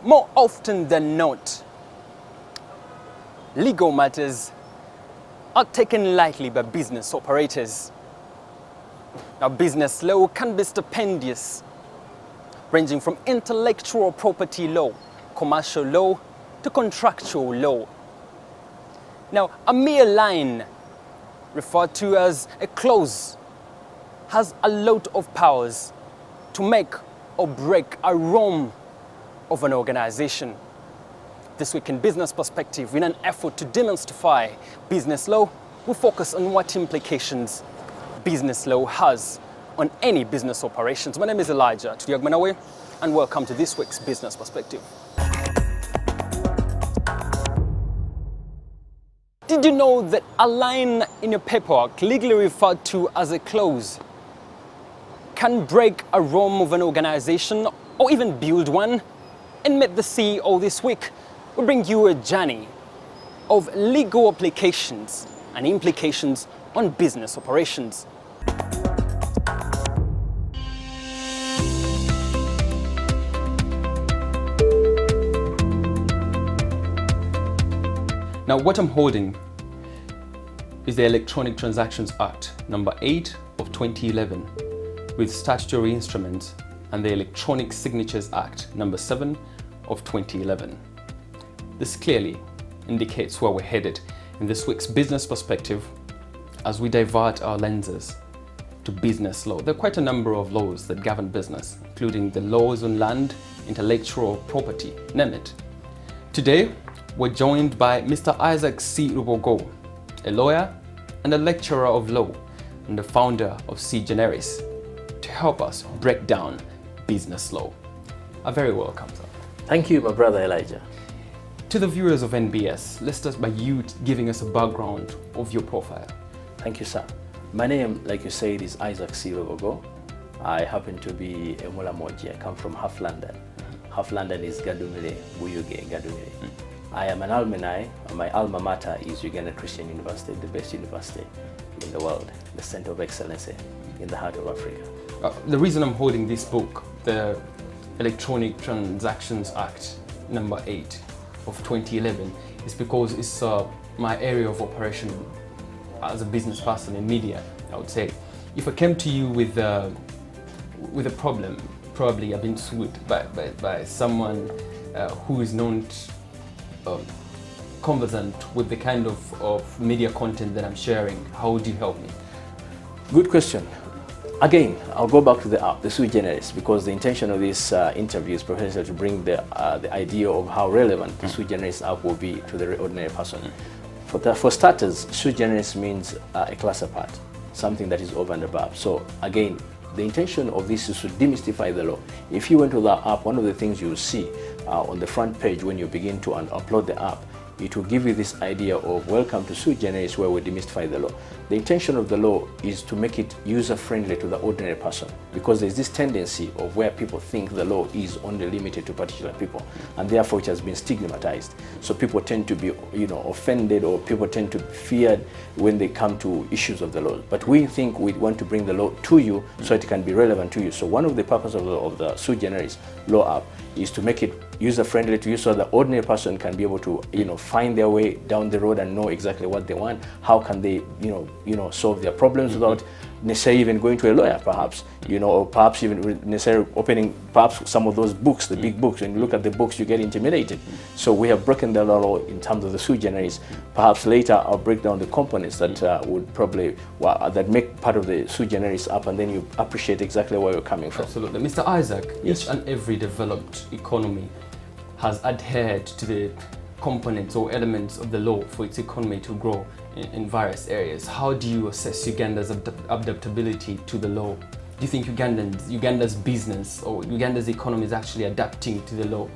more often than not, legal matters are taken lightly by business operators. Now, business law can be stupendous, ranging from intellectual property law, commercial law, to contractual law. Now, a mere line, referred to as a clause, has a lot of powers to make or break a realm of an organization. This week in Business Perspective, in an effort to demystify business law, we focus on what implications business law has on any business operations. My name is Elijah Tudiagmanawe, and welcome to this week's Business Perspective. Did you know that a line in your paperwork, legally referred to as a clause, can break a realm of an organization or even build one? And Meet the CEO this week, we bring you a journey of legal applications and implications on business operations. Now, what I'm holding is the Electronic Transactions Act, number 8 of 2011, with statutory instruments, and the Electronic Signatures Act, number 7 of 2011. This clearly indicates where we're headed in this week's Business Perspective as we divert our lenses to business law. There are quite a number of laws that govern business, including the laws on land, intellectual property, name it. Today, we're joined by Mr. Isaac C. Lubogo, a lawyer and a lecturer of law and the founder of Suigeneris, to help us break down business law. A very welcome, sir. Thank you, my brother Elijah. To the viewers of NBS, let's start by you giving us a background of your profile. Thank you, sir. My name, like you said, is Isaac C. Lubogo. I happen to be a Mulamoji. I come from Half London. Half London is Gadumile, Buyuge, Gadumile. I am an alumni, and my alma mater is Suigeneris Christian University, the best university in the world, the center of excellence in the heart of Africa. The reason I'm holding this book, the Electronic Transactions Act, number 8 of 2011, is because it's my area of operation as a business person in media, I would say. If I came to you with a problem, probably I've been sued by someone who is not conversant with the kind of media content that I'm sharing. How would you help me? Good question. Again, I'll go back to the app, the Suigeneris, because the intention of this interview is precisely to bring the idea of how relevant the Suigeneris app will be to the ordinary person. For starters, Suigeneris means a class apart, something that is over and above. So again, the intention of this is to demystify the law. If you went to the app, one of the things you will see on the front page when you begin to upload the app, it will give you this idea of welcome to Suigeneris, where we demystify the law. The intention of the law is to make it user-friendly to the ordinary person, because there's this tendency of where people think the law is only limited to particular people, and therefore it has been stigmatized. So people tend to be, offended, or people tend to fear when they come to issues of the law. But we think we want to bring the law to you so it can be relevant to you. So one of the purposes of the Suigeneris law app is to make it user-friendly to you, so the ordinary person can be able to, find their way down the road and know exactly what they want. How can they, solve their problems without necessarily even going to a lawyer, perhaps, or perhaps even necessarily opening perhaps some of those books, the big books. When you look at the books, you get intimidated. So we have broken the law in terms of the Suigeneris. Perhaps later I'll break down the components that would probably that make part of the Suigeneris app, and then you appreciate exactly where you're coming from. Absolutely. Mr. Isaac, Yes. Each and every developed economy has adhered to the components or elements of the law for its economy to grow in various areas. How do you assess Uganda's adaptability to the law? Do you think Uganda's business or Uganda's economy is actually adapting to the law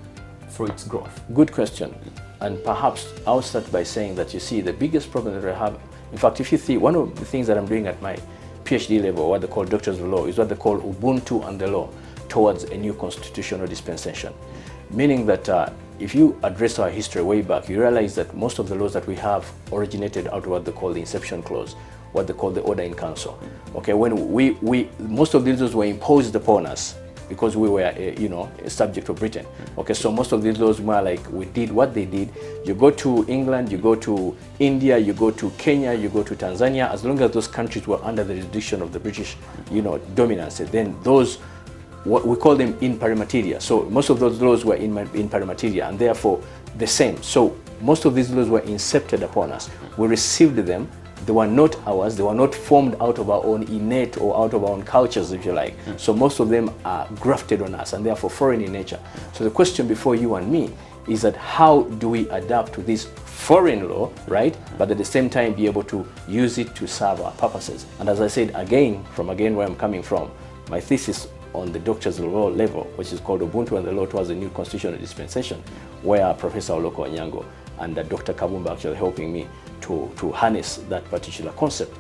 for its growth? Good question. And perhaps I'll start by saying that, you see, the biggest problem that we have, in fact, if you see, one of the things that I'm doing at my PhD level, what they call Doctors of Law, is what they call Ubuntu and the law towards a new constitutional dispensation. Meaning that if you address our history way back, you realize that most of the laws that we have originated out of what they call the Inception Clause, what they call the Order in Council. Okay, when most of these laws were imposed upon us because we were, a subject of Britain. Okay, so most of these laws were like, we did what they did. You go to England, you go to India, you go to Kenya, you go to Tanzania, as long as those countries were under the jurisdiction of the British, dominance, then those, what we call them in pari materia. So most of those laws were in pari materia, and therefore the same. So most of these laws were incepted upon us. We received them. They were not ours. They were not formed out of our own innate or out of our own cultures, if you like. So most of them are grafted on us and therefore foreign in nature. So the question before you and me is that how do we adapt to this foreign law, right? But at the same time be able to use it to serve our purposes. And as I said, again where I'm coming from, my thesis on the doctor's law level, which is called Ubuntu and the Law Towards a New Constitutional Dispensation, where Professor Oloko Onyango and Dr. Kabumba actually helping me to harness that particular concept,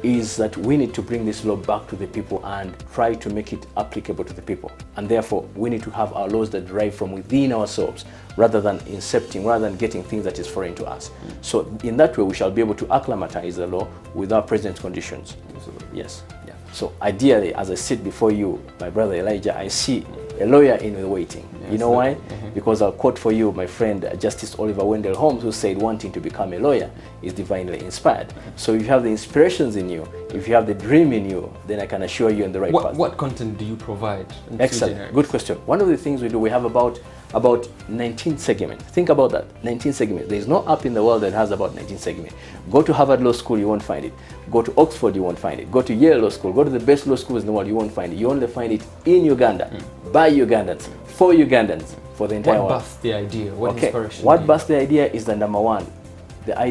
is that we need to bring this law back to the people and try to make it applicable to the people. And therefore, we need to have our laws that derive from within ourselves, rather than getting things that is foreign to us. So in that way, we shall be able to acclimatize the law with our present conditions. Absolutely. Yes. Yeah. So ideally, as I sit before you, my brother Elijah, I see a lawyer in the waiting. Yes, you know why? Because I'll quote for you my friend Justice Oliver Wendell Holmes, who said wanting to become a lawyer is divinely inspired. So if you have the inspirations in you, if you have the dream in you, then I can assure you in the right path. What content do you provide? Excellent. Good question. One of the things we do, we have about 19 segments. Think about that, 19 segments. There is no app in the world that has about 19 segments. Go to Harvard Law School, you won't find it. Go to Oxford, you won't find it. Go to Yale Law School, go to the best law schools in the world, you won't find it. You only find it in Uganda, by Ugandans, for Ugandans, for the entire world. What birthed the idea? What inspiration? What birthed the idea is the number one.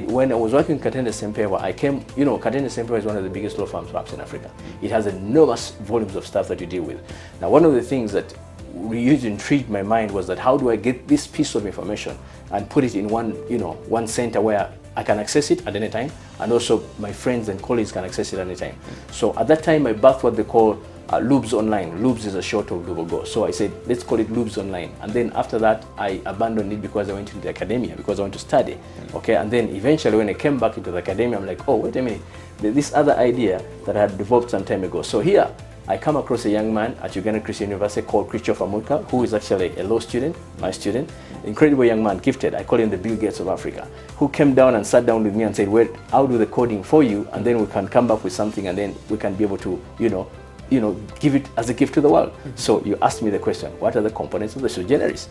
When I was working in Katende Sempewa, I came, Katende Sempewa is one of the biggest law firms perhaps in Africa. It has enormous volumes of stuff that you deal with. Now, one of the things that really intrigued my mind was that how do I get this piece of information and put it in one center where I can access it at any time, and also my friends and colleagues can access it at any time. So at that time, I birthed what they call Lubes Online. Lubes is a short of Lubogo. So I said, let's call it Lubes Online. And then after that, I abandoned it because I went into the academia, because I want to study. Okay, and then eventually when I came back into the academia, I'm like, oh, wait a minute, there's this other idea that I had developed some time ago. So here, I come across a young man at Uganda Christian University called Christopher Famulka, who is actually a law student, my student, incredible young man, gifted. I call him the Bill Gates of Africa, who came down and sat down with me and said, well, I'll do the coding for you, and then we can come back with something, and then we can be able to, give it as a gift to the world. So you asked me the question, what are the components of the Suigeneris?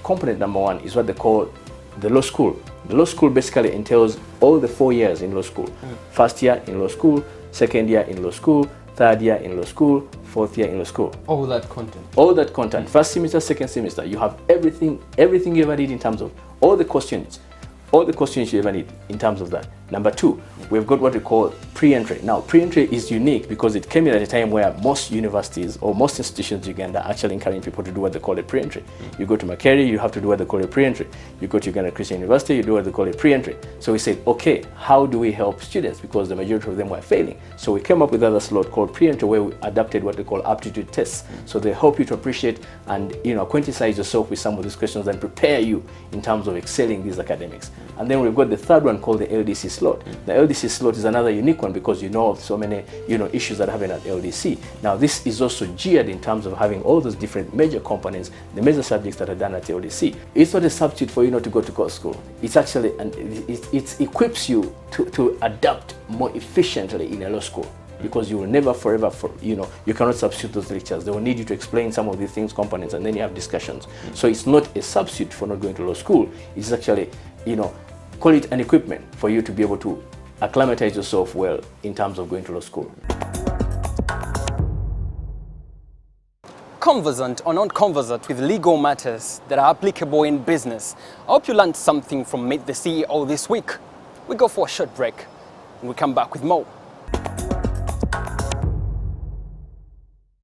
Component number one is what they call the law school. The law school basically entails all the 4 years in law school. First year in law school, second year in law school, third year in law school, fourth year in law school. All that content. All that content. First semester, second semester, you have everything you ever need in terms of all the questions you ever need in terms of that. Number two, we've got what we call pre-entry. Now, pre-entry is unique because it came in at a time where most universities or most institutions in Uganda are actually encouraging people to do what they call a pre-entry. You go to Makerere, you have to do what they call a pre-entry. You go to Uganda Christian University, you do what they call a pre-entry. So we said, okay, how do we help students? Because the majority of them were failing. So we came up with another slot called pre-entry, where we adapted what they call aptitude tests. So they help you to appreciate and acquaintance yourself with some of these questions and prepare you in terms of excelling these academics. And then we've got the third one called the LDC slot. The LDC slot is another unique one because you know of so many issues that happen at LDC. Now this is also geared in terms of having all those different major components, the major subjects that are done at LDC. It's not a substitute for you not to go to court school. It's actually, and it equips you to adapt more efficiently in a law school. Because you will never forever, you cannot substitute those lectures. They will need you to explain some of these things, components, and then you have discussions. So it's not a substitute for not going to law school. It's actually, call it an equipment for you to be able to acclimatize yourself well in terms of going to law school. Conversant or non-conversant with legal matters that are applicable in business. I hope you learned something from Meet the CEO this week. We go for a short break and we come back with more.